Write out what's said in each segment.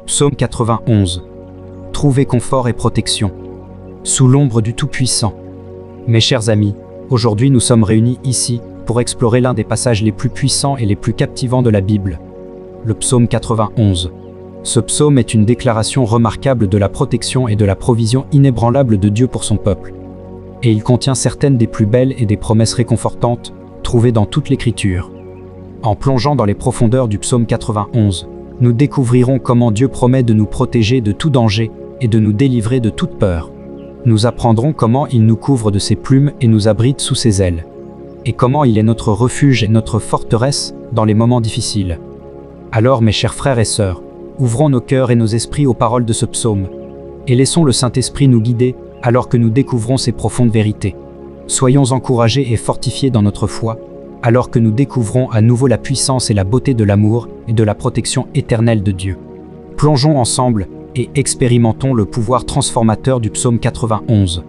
Psaume 91. Trouvez confort et protection. Sous l'ombre du Tout-Puissant. Mes chers amis, aujourd'hui nous sommes réunis ici pour explorer l'un des passages les plus puissants et les plus captivants de la Bible, le Psaume 91. Ce psaume est une déclaration remarquable de la protection et de la provision inébranlable de Dieu pour son peuple. Et il contient certaines des plus belles et des promesses réconfortantes trouvées dans toute l'Écriture. En plongeant dans les profondeurs du Psaume 91, nous découvrirons comment Dieu promet de nous protéger de tout danger et de nous délivrer de toute peur. Nous apprendrons comment il nous couvre de ses plumes et nous abrite sous ses ailes, et comment il est notre refuge et notre forteresse dans les moments difficiles. Alors, mes chers frères et sœurs, ouvrons nos cœurs et nos esprits aux paroles de ce psaume, et laissons le Saint-Esprit nous guider alors que nous découvrons ces profondes vérités. Soyons encouragés et fortifiés dans notre foi, alors que nous découvrons à nouveau la puissance et la beauté de l'amour et de la protection éternelle de Dieu. Plongeons ensemble et expérimentons le pouvoir transformateur du psaume 91.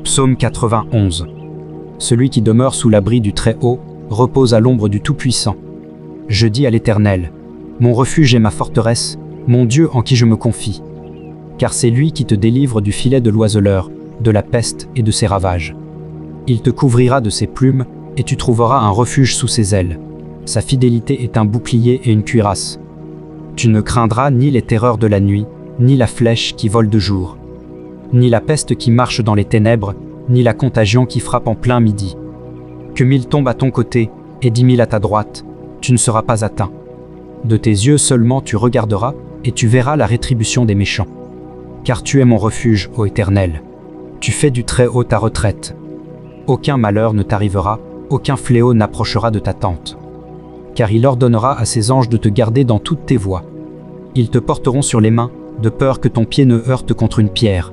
Psaume 91. Celui qui demeure sous l'abri du Très-Haut repose à l'ombre du Tout-Puissant. Je dis à l'Éternel, mon refuge et ma forteresse, mon Dieu en qui je me confie. Car c'est lui qui te délivre du filet de l'oiseleur, de la peste et de ses ravages. Il te couvrira de ses plumes, et tu trouveras un refuge sous ses ailes. Sa fidélité est un bouclier et une cuirasse. Tu ne craindras ni les terreurs de la nuit, ni la flèche qui vole de jour, ni la peste qui marche dans les ténèbres, ni la contagion qui frappe en plein midi. Que 1000 tombent à ton côté, et 10 000 à ta droite, tu ne seras pas atteint. De tes yeux seulement tu regarderas, et tu verras la rétribution des méchants. Car tu es mon refuge, ô Éternel. Tu fais du Très-Haut ta retraite. Aucun malheur ne t'arrivera, aucun fléau n'approchera de ta tente. Car il ordonnera à ses anges de te garder dans toutes tes voies. Ils te porteront sur les mains, de peur que ton pied ne heurte contre une pierre.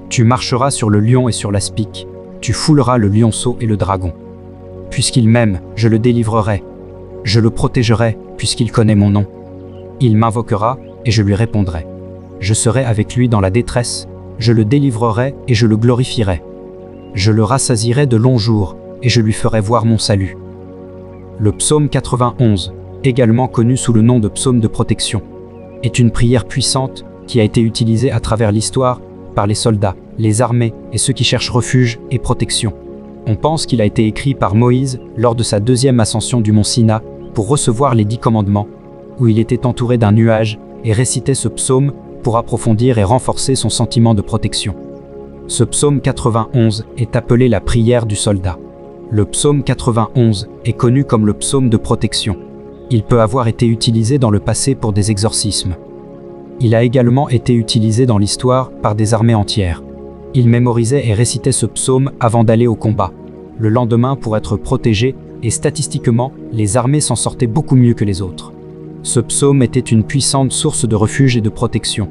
Tu marcheras sur le lion et sur l'aspic, tu fouleras le lionceau et le dragon. Puisqu'il m'aime, je le délivrerai. Je le protégerai, puisqu'il connaît mon nom. Il m'invoquera, et je lui répondrai. Je serai avec lui dans la détresse, je le délivrerai et je le glorifierai. Je le rassasierai de longs jours, et je lui ferai voir mon salut. Le psaume 91, également connu sous le nom de psaume de protection, est une prière puissante qui a été utilisée à travers l'histoire par les soldats, les armées et ceux qui cherchent refuge et protection. On pense qu'il a été écrit par Moïse lors de sa deuxième ascension du mont Sina pour recevoir les 10 commandements, où il était entouré d'un nuage et récitait ce psaume pour approfondir et renforcer son sentiment de protection. Ce psaume 91 est appelé la prière du soldat. Le psaume 91 est connu comme le psaume de protection. Il peut avoir été utilisé dans le passé pour des exorcismes. Il a également été utilisé dans l'histoire par des armées entières. Ils mémorisaient et récitaient ce psaume avant d'aller au combat, le lendemain pour être protégés, et statistiquement, les armées s'en sortaient beaucoup mieux que les autres. Ce psaume était une puissante source de refuge et de protection.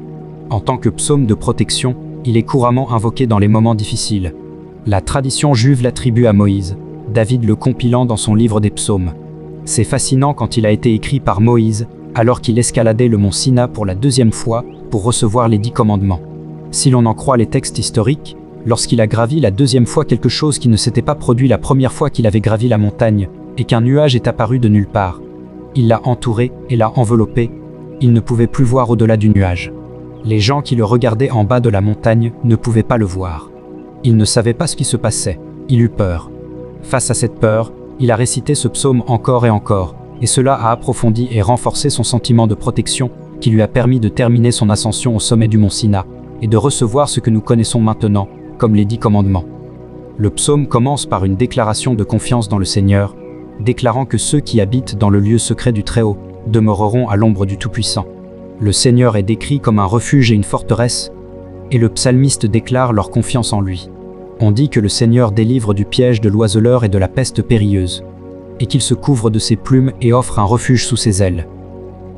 En tant que psaume de protection, il est couramment invoqué dans les moments difficiles. La tradition juive l'attribue à Moïse, David le compilant dans son livre des psaumes. C'est fascinant quand il a été écrit par Moïse, alors qu'il escaladait le mont Sina pour la deuxième fois pour recevoir les 10 commandements. Si l'on en croit les textes historiques, lorsqu'il a gravi la deuxième fois quelque chose qui ne s'était pas produit la première fois qu'il avait gravi la montagne, et qu'un nuage est apparu de nulle part. Il l'a entouré et l'a enveloppé, il ne pouvait plus voir au-delà du nuage. Les gens qui le regardaient en bas de la montagne ne pouvaient pas le voir. Il ne savait pas ce qui se passait, il eut peur. Face à cette peur, il a récité ce psaume encore et encore, et cela a approfondi et renforcé son sentiment de protection qui lui a permis de terminer son ascension au sommet du mont Sina et de recevoir ce que nous connaissons maintenant comme les 10 commandements. Le psaume commence par une déclaration de confiance dans le Seigneur, déclarant que ceux qui habitent dans le lieu secret du Très-Haut demeureront à l'ombre du Tout-Puissant. Le Seigneur est décrit comme un refuge et une forteresse, et le psalmiste déclare leur confiance en lui. On dit que le Seigneur délivre du piège de l'oiseleur et de la peste périlleuse, et qu'il se couvre de ses plumes et offre un refuge sous ses ailes.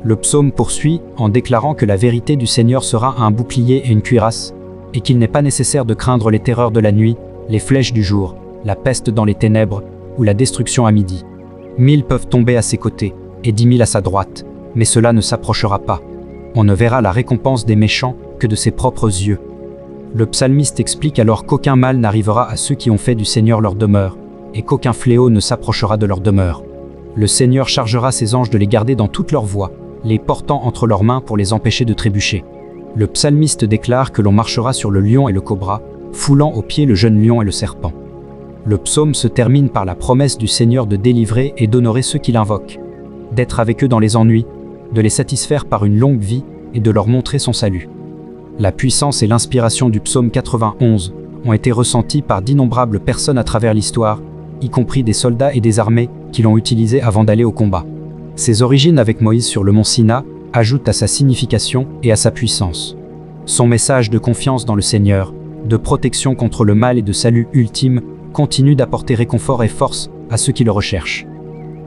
Le psaume poursuit en déclarant que la vérité du Seigneur sera un bouclier et une cuirasse, et qu'il n'est pas nécessaire de craindre les terreurs de la nuit, les flèches du jour, la peste dans les ténèbres ou la destruction à midi. 1000 peuvent tomber à ses côtés, et 10 000 à sa droite, mais cela ne s'approchera pas. On ne verra la récompense des méchants que de ses propres yeux. Le psalmiste explique alors qu'aucun mal n'arrivera à ceux qui ont fait du Seigneur leur demeure, et qu'aucun fléau ne s'approchera de leur demeure. Le Seigneur chargera ses anges de les garder dans toutes leurs voies, les portant entre leurs mains pour les empêcher de trébucher. Le psalmiste déclare que l'on marchera sur le lion et le cobra, foulant aux pieds le jeune lion et le serpent. Le psaume se termine par la promesse du Seigneur de délivrer et d'honorer ceux qui l'invoquent, d'être avec eux dans les ennuis, de les satisfaire par une longue vie et de leur montrer son salut. La puissance et l'inspiration du psaume 91 ont été ressenties par d'innombrables personnes à travers l'histoire, y compris des soldats et des armées qui l'ont utilisé avant d'aller au combat. Ses origines avec Moïse sur le mont Sina ajoutent à sa signification et à sa puissance. Son message de confiance dans le Seigneur, de protection contre le mal et de salut ultime continue d'apporter réconfort et force à ceux qui le recherchent.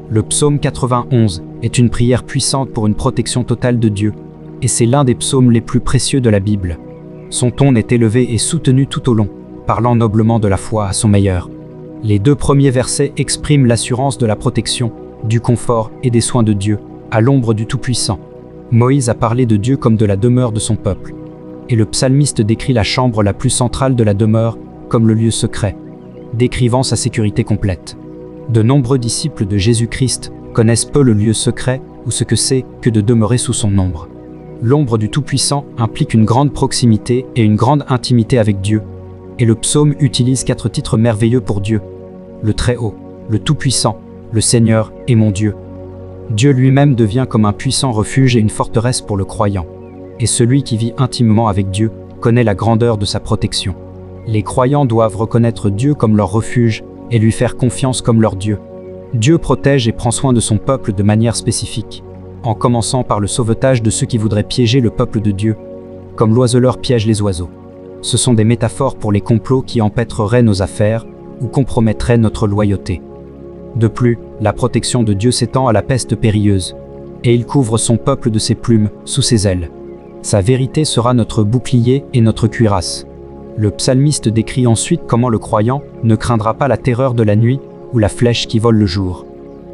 Le psaume 91 est une prière puissante pour une protection totale de Dieu, et c'est l'un des psaumes les plus précieux de la Bible. Son ton est élevé et soutenu tout au long, parlant noblement de la foi à son meilleur. Les 2 premiers versets expriment l'assurance de la protection, du confort et des soins de Dieu, à l'ombre du Tout-Puissant. Moïse a parlé de Dieu comme de la demeure de son peuple, et le psalmiste décrit la chambre la plus centrale de la demeure comme le lieu secret, décrivant sa sécurité complète. De nombreux disciples de Jésus-Christ connaissent peu le lieu secret ou ce que c'est que de demeurer sous son ombre. L'ombre du Tout-Puissant implique une grande proximité et une grande intimité avec Dieu, et le psaume utilise 4 titres merveilleux pour Dieu: le Très-Haut, le Tout-Puissant, le Seigneur et mon Dieu. Dieu lui-même devient comme un puissant refuge et une forteresse pour le croyant, et celui qui vit intimement avec Dieu connaît la grandeur de sa protection. Les croyants doivent reconnaître Dieu comme leur refuge et lui faire confiance comme leur Dieu. Dieu protège et prend soin de son peuple de manière spécifique, en commençant par le sauvetage de ceux qui voudraient piéger le peuple de Dieu, comme l'oiseleur piège les oiseaux. Ce sont des métaphores pour les complots qui empêtreraient nos affaires ou compromettraient notre loyauté. De plus, la protection de Dieu s'étend à la peste périlleuse, et il couvre son peuple de ses plumes, sous ses ailes. Sa vérité sera notre bouclier et notre cuirasse. Le psalmiste décrit ensuite comment le croyant ne craindra pas la terreur de la nuit ou la flèche qui vole le jour.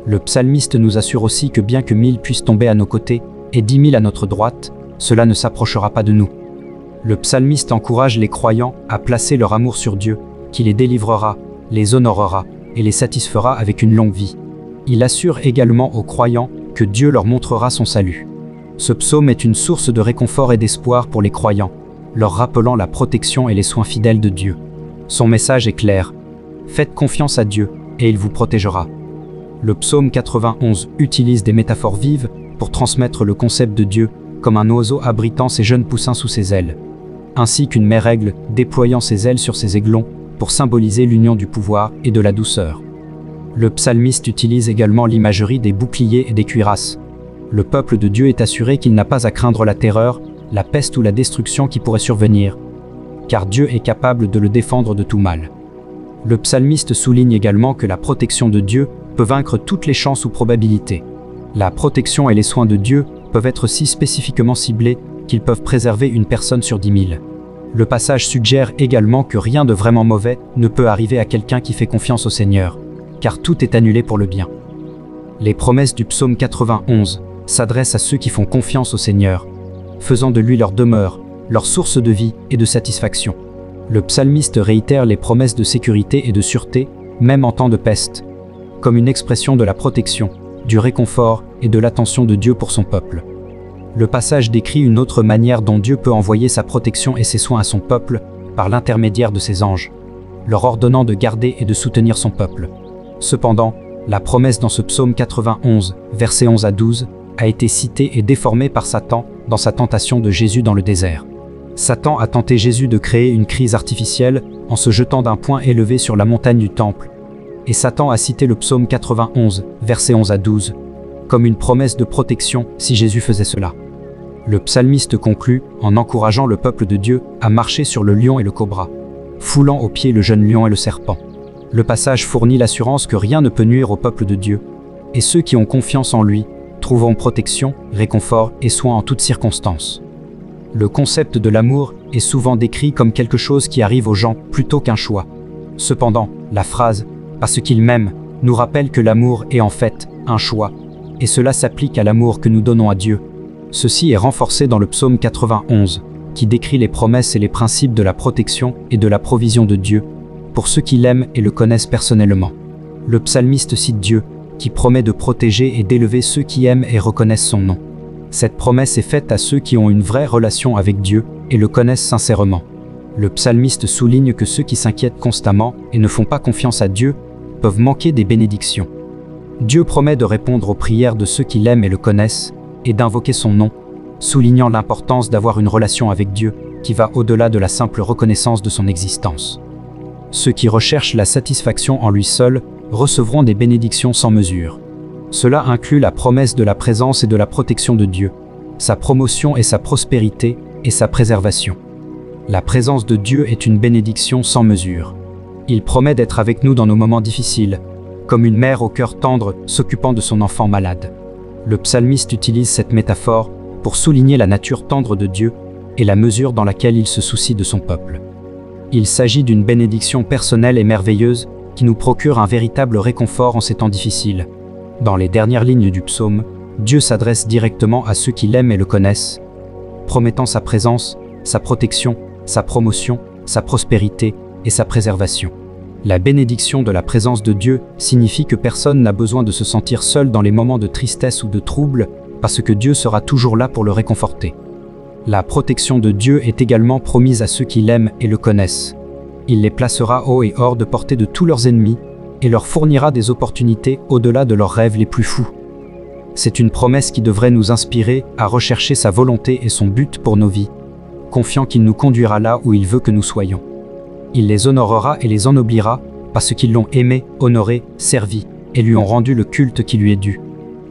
Le psalmiste nous assure aussi que bien que 1000 puissent tomber à nos côtés et 10 000 à notre droite, cela ne s'approchera pas de nous. Le psalmiste encourage les croyants à placer leur amour sur Dieu, qui les délivrera, les honorera et les satisfera avec une longue vie. Il assure également aux croyants que Dieu leur montrera son salut. Ce psaume est une source de réconfort et d'espoir pour les croyants, leur rappelant la protection et les soins fidèles de Dieu. Son message est clair: faites confiance à Dieu et il vous protégera. Le psaume 91 utilise des métaphores vives pour transmettre le concept de Dieu comme un oiseau abritant ses jeunes poussins sous ses ailes, ainsi qu'une mère aigle déployant ses ailes sur ses aiglons pour symboliser l'union du pouvoir et de la douceur. Le psalmiste utilise également l'imagerie des boucliers et des cuirasses. Le peuple de Dieu est assuré qu'il n'a pas à craindre la terreur, la peste ou la destruction qui pourrait survenir, car Dieu est capable de le défendre de tout mal. Le psalmiste souligne également que la protection de Dieu peut vaincre toutes les chances ou probabilités. La protection et les soins de Dieu peuvent être si spécifiquement ciblés qu'ils peuvent préserver une personne sur 10 000. Le passage suggère également que rien de vraiment mauvais ne peut arriver à quelqu'un qui fait confiance au Seigneur, car tout est annulé pour le bien. Les promesses du psaume 91 s'adressent à ceux qui font confiance au Seigneur, faisant de lui leur demeure, leur source de vie et de satisfaction. Le psalmiste réitère les promesses de sécurité et de sûreté, même en temps de peste, comme une expression de la protection, du réconfort et de l'attention de Dieu pour son peuple. Le passage décrit une autre manière dont Dieu peut envoyer sa protection et ses soins à son peuple par l'intermédiaire de ses anges, leur ordonnant de garder et de soutenir son peuple. Cependant, la promesse dans ce psaume 91, versets 11 à 12, a été citée et déformée par Satan dans sa tentation de Jésus dans le désert. Satan a tenté Jésus de créer une crise artificielle en se jetant d'un point élevé sur la montagne du temple, et Satan a cité le psaume 91, versets 11 à 12, comme une promesse de protection si Jésus faisait cela. Le psalmiste conclut en encourageant le peuple de Dieu à marcher sur le lion et le cobra, foulant aux pieds le jeune lion et le serpent. Le passage fournit l'assurance que rien ne peut nuire au peuple de Dieu, et ceux qui ont confiance en lui trouveront protection, réconfort et soin en toutes circonstances. Le concept de l'amour est souvent décrit comme quelque chose qui arrive aux gens plutôt qu'un choix. Cependant, la phrase « parce qu'il m'aime » nous rappelle que l'amour est en fait un choix, et cela s'applique à l'amour que nous donnons à Dieu. Ceci est renforcé dans le psaume 91, qui décrit les promesses et les principes de la protection et de la provision de Dieu, pour ceux qui l'aiment et le connaissent personnellement. Le psalmiste cite Dieu, qui promet de protéger et d'élever ceux qui aiment et reconnaissent son nom. Cette promesse est faite à ceux qui ont une vraie relation avec Dieu et le connaissent sincèrement. Le psalmiste souligne que ceux qui s'inquiètent constamment et ne font pas confiance à Dieu peuvent manquer des bénédictions. Dieu promet de répondre aux prières de ceux qui l'aiment et le connaissent, et d'invoquer son nom, soulignant l'importance d'avoir une relation avec Dieu qui va au-delà de la simple reconnaissance de son existence. Ceux qui recherchent la satisfaction en lui seul recevront des bénédictions sans mesure. Cela inclut la promesse de la présence et de la protection de Dieu, sa promotion et sa prospérité et sa préservation. La présence de Dieu est une bénédiction sans mesure. Il promet d'être avec nous dans nos moments difficiles, comme une mère au cœur tendre s'occupant de son enfant malade. Le psalmiste utilise cette métaphore pour souligner la nature tendre de Dieu et la mesure dans laquelle il se soucie de son peuple. Il s'agit d'une bénédiction personnelle et merveilleuse qui nous procure un véritable réconfort en ces temps difficiles. Dans les dernières lignes du psaume, Dieu s'adresse directement à ceux qui l'aiment et le connaissent, promettant sa présence, sa protection, sa promotion, sa prospérité et sa préservation. La bénédiction de la présence de Dieu signifie que personne n'a besoin de se sentir seul dans les moments de tristesse ou de trouble, parce que Dieu sera toujours là pour le réconforter. La protection de Dieu est également promise à ceux qui l'aiment et le connaissent. Il les placera haut et hors de portée de tous leurs ennemis et leur fournira des opportunités au-delà de leurs rêves les plus fous. C'est une promesse qui devrait nous inspirer à rechercher sa volonté et son but pour nos vies, confiant qu'il nous conduira là où il veut que nous soyons. Il les honorera et les ennoblira parce qu'ils l'ont aimé, honoré, servi et lui ont rendu le culte qui lui est dû.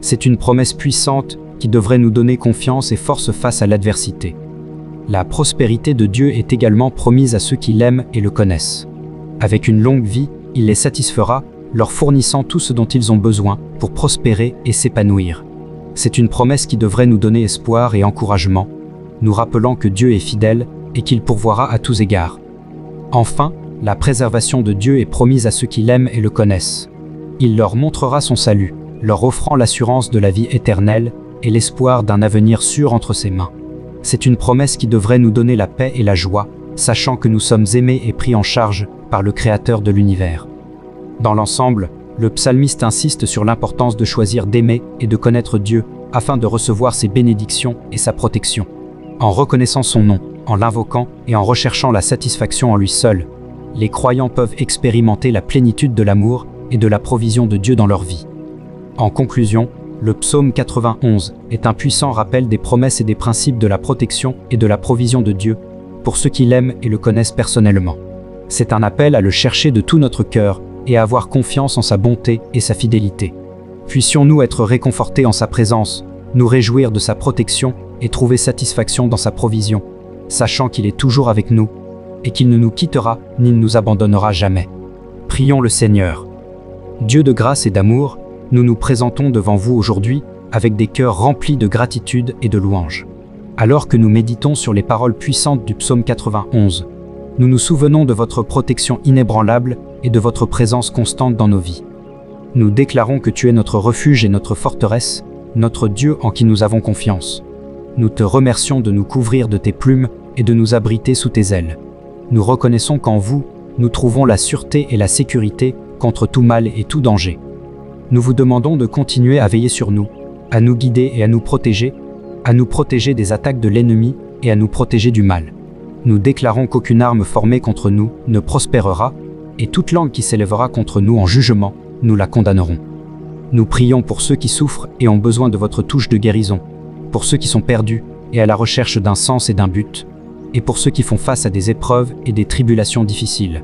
C'est une promesse puissante qui devrait nous donner confiance et force face à l'adversité. La prospérité de Dieu est également promise à ceux qui l'aiment et le connaissent. Avec une longue vie, il les satisfera, leur fournissant tout ce dont ils ont besoin pour prospérer et s'épanouir. C'est une promesse qui devrait nous donner espoir et encouragement, nous rappelant que Dieu est fidèle et qu'il pourvoira à tous égards. Enfin, la préservation de Dieu est promise à ceux qui l'aiment et le connaissent. Il leur montrera son salut, leur offrant l'assurance de la vie éternelle et l'espoir d'un avenir sûr entre ses mains. C'est une promesse qui devrait nous donner la paix et la joie, sachant que nous sommes aimés et pris en charge par le Créateur de l'univers. Dans l'ensemble, le psalmiste insiste sur l'importance de choisir d'aimer et de connaître Dieu afin de recevoir ses bénédictions et sa protection. En reconnaissant son nom, en l'invoquant et en recherchant la satisfaction en lui seul, les croyants peuvent expérimenter la plénitude de l'amour et de la provision de Dieu dans leur vie. En conclusion, le psaume 91 est un puissant rappel des promesses et des principes de la protection et de la provision de Dieu pour ceux qui l'aiment et le connaissent personnellement. C'est un appel à le chercher de tout notre cœur et à avoir confiance en sa bonté et sa fidélité. Puissions-nous être réconfortés en sa présence, nous réjouir de sa protection et trouver satisfaction dans sa provision, sachant qu'il est toujours avec nous et qu'il ne nous quittera ni ne nous abandonnera jamais. Prions le Seigneur. Dieu de grâce et d'amour, nous nous présentons devant vous aujourd'hui avec des cœurs remplis de gratitude et de louange. Alors que nous méditons sur les paroles puissantes du psaume 91, nous nous souvenons de votre protection inébranlable et de votre présence constante dans nos vies. Nous déclarons que tu es notre refuge et notre forteresse, notre Dieu en qui nous avons confiance. Nous te remercions de nous couvrir de tes plumes et de nous abriter sous tes ailes. Nous reconnaissons qu'en vous, nous trouvons la sûreté et la sécurité contre tout mal et tout danger. Nous vous demandons de continuer à veiller sur nous, à nous guider et à nous protéger des attaques de l'ennemi et à nous protéger du mal. Nous déclarons qu'aucune arme formée contre nous ne prospérera, et toute langue qui s'élèvera contre nous en jugement, nous la condamnerons. Nous prions pour ceux qui souffrent et ont besoin de votre touche de guérison, pour ceux qui sont perdus et à la recherche d'un sens et d'un but, et pour ceux qui font face à des épreuves et des tribulations difficiles.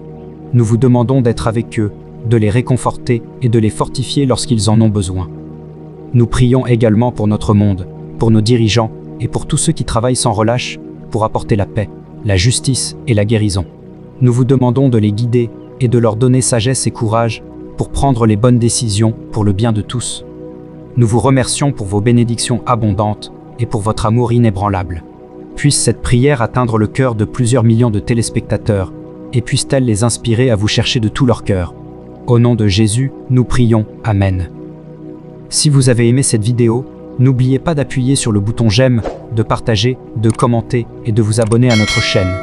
Nous vous demandons d'être avec eux, de les réconforter et de les fortifier lorsqu'ils en ont besoin. Nous prions également pour notre monde, pour nos dirigeants et pour tous ceux qui travaillent sans relâche pour apporter la paix, la justice et la guérison. Nous vous demandons de les guider et de leur donner sagesse et courage pour prendre les bonnes décisions pour le bien de tous. Nous vous remercions pour vos bénédictions abondantes et pour votre amour inébranlable. Puisse cette prière atteindre le cœur de plusieurs millions de téléspectateurs et puisse-t-elle les inspirer à vous chercher de tout leur cœur. Au nom de Jésus, nous prions. Amen. Si vous avez aimé cette vidéo, n'oubliez pas d'appuyer sur le bouton j'aime, de partager, de commenter et de vous abonner à notre chaîne,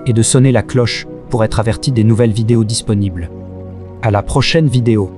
et de sonner la cloche pour être averti des nouvelles vidéos disponibles. À la prochaine vidéo.